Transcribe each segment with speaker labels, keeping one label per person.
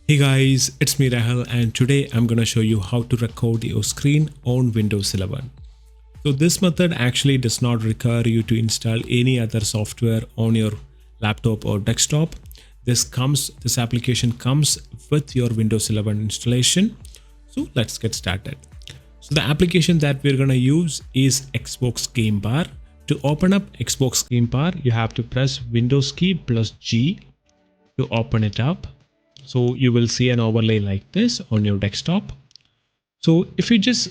Speaker 1: Hey guys, it's me Rahul, and today I'm gonna show you how to record your screen on Windows 11. So this method actually does not require you to install any other software on your laptop or desktop. This application comes with your Windows 11 installation. So let's get started. So the application that we're gonna use is Xbox Game Bar. To open up Xbox Game Bar, you have to press Windows key plus G to open it up. So you will see an overlay like this on your desktop. So if you just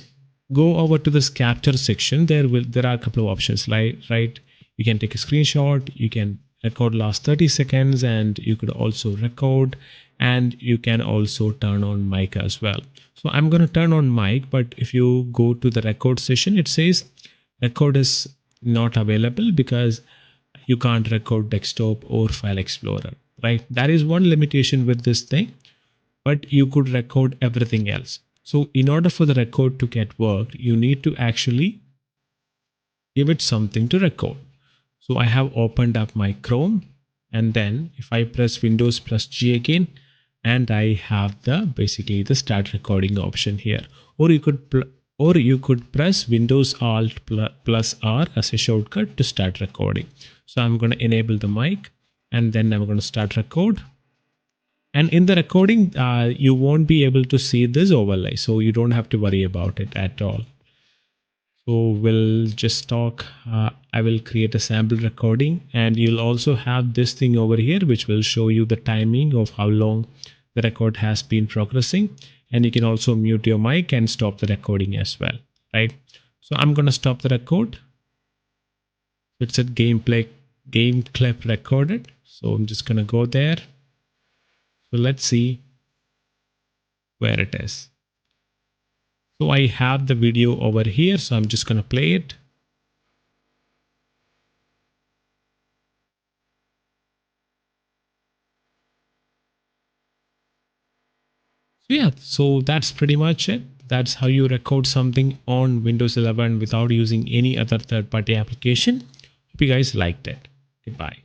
Speaker 1: go over to this capture section, there are a couple of options, like you can take a screenshot, you can record last 30 seconds, and you could also record, and you can also turn on mic as well. So I'm going to turn on mic, but if you go to the record session, it says record is not available because you can't record desktop or file explorer, right? That is one limitation with this thing, but you could record everything else. So in order for the record to get worked, you need to actually give it something to record. So I have opened up my Chrome, and then if I press Windows plus G again, and I have basically the start recording option here, or you could press Windows Alt plus R as a shortcut to start recording. So I'm going to enable the mic, and then I'm going to start record. And in the recording, you won't be able to see this overlay, so you don't have to worry about it at all. So we'll just talk. I will create a sample recording, and you'll also have this thing over here which will show you the timing of how long the record has been progressing, and you can also mute your mic and stop the recording as well, right? So I'm going to stop the record. It said game clip recorded, so I'm just going to go there. So let's see where it is. So I have the video over here, so I'm just going to play it. So yeah, so that's pretty much it. That's how you record something on Windows 11 without using any other third-party application. Hope you guys liked it. Goodbye.